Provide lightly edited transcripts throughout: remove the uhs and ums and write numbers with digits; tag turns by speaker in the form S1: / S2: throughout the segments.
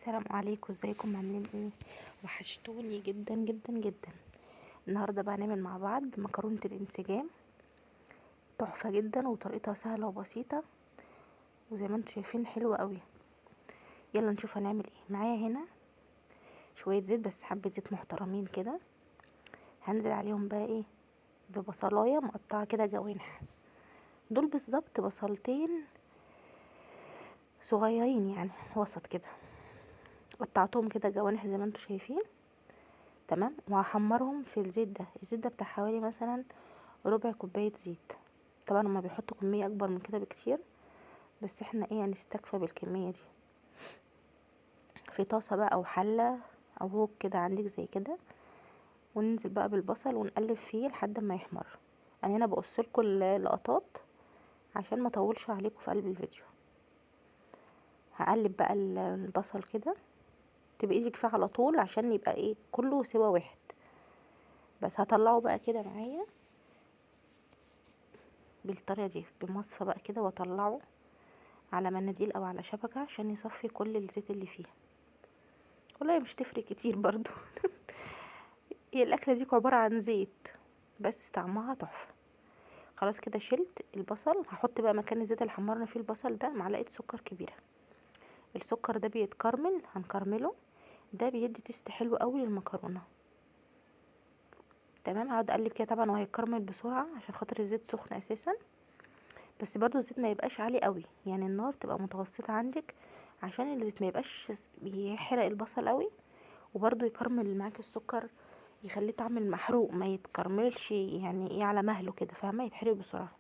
S1: السلام عليكم، ازيكم عاملين ايه؟ وحشتوني جدا جدا جدا. النهارده بقى نعمل مع بعض مكرونه الانسجام، تحفه جدا وطريقتها سهله وبسيطه وزي ما انتم شايفين حلوه قوي. يلا نشوف هنعمل ايه. معايا هنا شويه زيت، بس حبه زيت محترمين كده. هنزل عليهم بقى ايه؟ ببصلايه مقطعه كده جوانح، دول بالظبط بصلتين صغيرين يعني وسط كده، قطعتهم كده جوانح زي ما انتم شايفين. تمام، وهحمرهم في الزيت ده. الزيت ده بتاع حوالي مثلا ربع كوبايه زيت. طبعا هما بيحطوا كميه اكبر من كده بكتير، بس احنا ايه هنستكفى بالكميه دي. في طاسه بقى او حله او هوك كده عندك زي كده، وننزل بقى بالبصل ونقلب فيه لحد ما يحمر. انا هنا بقص لكم اللقطات عشان ما اطولش عليكم في قلب الفيديو. هقلب بقى البصل كده، تبقى ايدك فيه على طول عشان يبقى ايه كله سوا واحد. بس هطلعه بقى كده معايا بالطريقه دي بمصفى بقى كده، واطلعه على مناديل او على شبكه عشان يصفي كل الزيت اللي فيه. والله مش تفرق كتير برضو. هي الاكله دي عباره عن زيت بس طعمها تحفه. خلاص كده شلت البصل. هحط بقى مكان الزيت اللي حمرنا فيه البصل ده معلقه سكر كبيره. السكر ده بيتكرمل، هنكرمله، ده بيدي تيست حلو قوي للمكرونه. تمام، هقعد اقلب كده طبعا وهيتكرمل بسرعه عشان خاطر الزيت سخن اساسا. بس برضو الزيت ما يبقاش عالي قوي، يعني النار تبقى متوسطه عندك عشان الزيت ما يبقاش بيحرق البصل قوي، وبرضو يكرمل معاك السكر، يخليه طعم المحروق ما يتكرملش، يعني ايه على مهله كده، فاهمه؟ يتحرق بسرعه.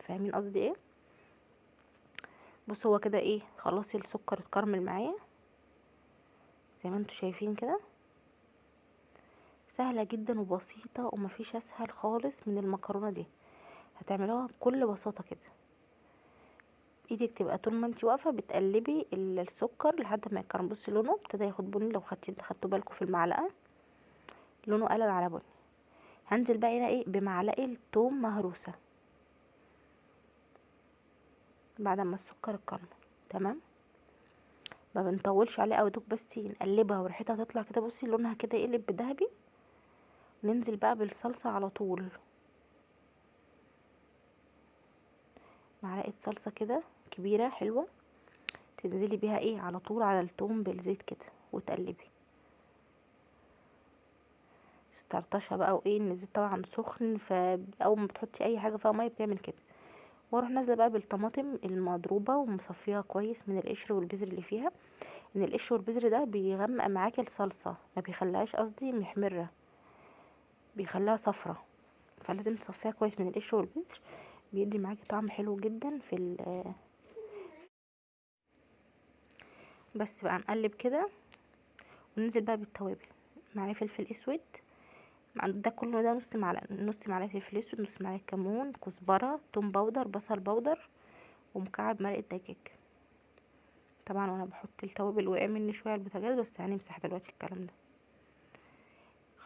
S1: فاهمين قصدي ايه؟ بص هو كده ايه، خلاص السكر اتكرمل معايا زي ما انتوا شايفين كده. سهله جدا وبسيطه ومفيش اسهل خالص من المكرونه دي. هتعملوها بكل بساطه كده. ايدك تبقى طول ما انتي واقفه بتقلبي السكر لحد ما يتكرمل. بصي لونه ابتدى ياخد بني، لو خدتوا بالكم في المعلقه لونه قلب على بني. هنزل بقى هنا ايه بمعلقه توم مهروسه بعد ما السكر اتكرمل. تمام، ما بنطولش عليه قوي، دوب بس نقلبها وريحتها تطلع كده. بصي لونها كده يقلب بذهبي. ننزل بقى بالصلصه على طول، معلقه صلصه كده كبيره حلوه، تنزلي بيها ايه على طول على التوم بالزيت كده وتقلبي. استرطشه بقى وايه ان الزيت طبعا سخن، فاول ما بتحطي اي حاجه فيها ميه بتعمل كده. واروح نازله بقى بالطماطم المضروبه ومصفيها كويس من القشر والبذر اللي فيها، ان القشر والبذر ده بيغمق معاكي الصلصه، ما بيخليهاش قصدي محمره، بيخليها صفرة. فلازم تصفيها كويس من القشر والبذر، بيدي معاكي طعم حلو جدا في بس بقى نقلب كده وننزل بقى بالتوابل. معايا فلفل اسود، ده كله ده نص معلقه فلفل اسود، نص معلقه كمون، كزبره، توم باودر، بصل باودر، ومكعب مرقه دجاج. طبعا وانا بحط التوابل وقع مني شويه على البوتاجاز، بس هنمسح دلوقتي الكلام ده.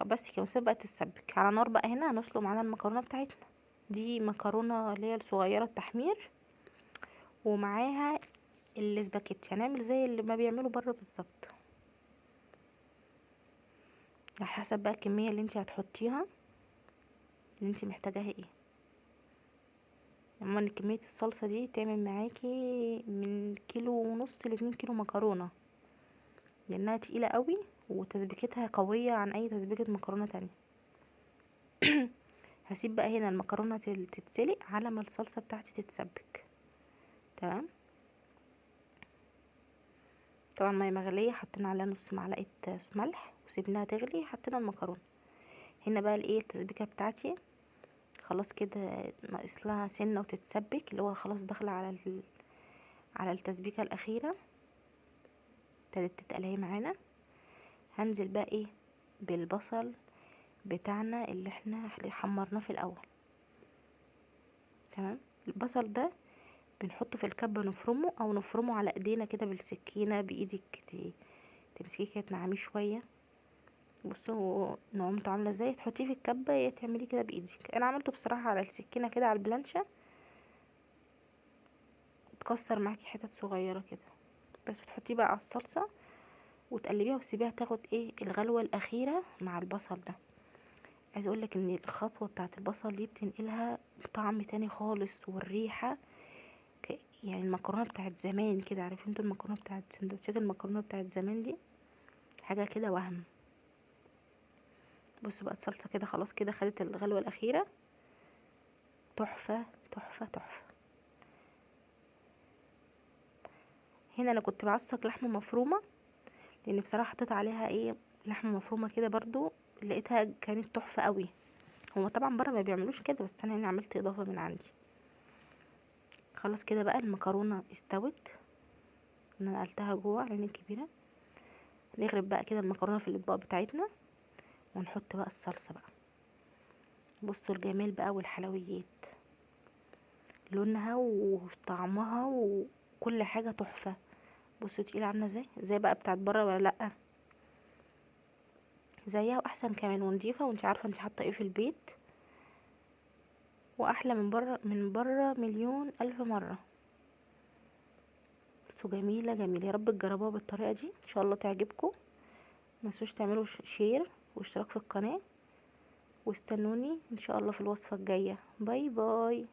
S1: بس كده ونسيبها بقى تتسبك على نار. بقى هنا هنسلق معانا المكرونه بتاعتنا. دي مكرونه اللي هي الصغيره التحمير، ومعاها الاسباجيتي. هنعمل زي اللي ما بيعملوا بره بالظبط، على حسب بقى الكميه اللي انت هتحطيها اللي انت محتاجاها ايه. عموما كميه الصلصه دي تعمل معاكي من كيلو ونص ل2 كيلو مكرونه، لانها تقيله قوي وتسبيكتها قويه عن اي تسبيكه مكرونه تانية. هسيب بقى هنا المكرونه تتسلق على ما الصلصه بتاعتي تتسبك. تمام، طبعا ميه مغليه حطينا عليها نص معلقه ملح وسيبناها تغلي، حطينا المكرونه. هنا بقى الايه التسبيكه بتاعتي خلاص كده، ناقص لها سنه وتتسبك، اللي هو خلاص داخله على التسبيكه الاخيره، ابتدت تتقلي معانا. هنزل بقى ايه بالبصل بتاعنا اللي احنا حمرناه في الاول. تمام، البصل ده بنحطه في الكبه نفرمه، او نفرمه على ايدينا كده بالسكينه بايدك، تمسكيه كده تنعميه شويه. بصوا نعومته عامله ازاي، تحطيه في الكبه يا تعمليه كده بايدك. انا عملته بصراحه على السكينه كده على البلانشه، تكسر معاكي حتت صغيره كده. بس بتحطيه بقى على الصلصه وتقلبيها وتسيبيها تاخد ايه الغلوه الاخيره مع البصل ده. عايزه اقولك ان الخطوه بتاعه البصل دي بتنقلها طعم تاني خالص، والريحه يعني المكرونه بتاعه زمان كده، عارفين انتوا المكرونه بتاعه سندوتشات المكرونه بتاعه زمان دي، حاجه كده وهم. بصوا بقى الصلصه كده خلاص كده خدت الغلوه الاخيره، تحفه تحفه تحفه. هنا انا كنت بعصق لحمه مفرومه، لان بصراحه حطيت عليها ايه لحمه مفرومه كده برضو، لقيتها كانت تحفه قوي. هو طبعا بره ما بيعملوش كده، بس انا هنا عملت اضافه من عندي. خلاص كده بقى المكرونه استوت، انا نقلتها جوه على العين الكبيره. نغرب بقى كده المكرونه في الاطباق بتاعتنا، ونحط بقى الصلصه بقى. بصوا الجمال بقى والحلويات، لونها وطعمها وكل حاجه تحفه. بصوا تقيله عامله ازاي، زي بقى بتاعت بره ولا لا؟ زيها واحسن كمان، ونضيفه، وانت عارفه انت حاطه ايه في البيت، واحلى من بره، من بره مليون الف مره. بصوا جميله جميله، يا رب تجربوها بالطريقه دي ان شاء الله تعجبكم. ما تنسوش تعملوا شير واشتراك في القناه، واستنوني ان شاء الله في الوصفه الجايه. باي باي.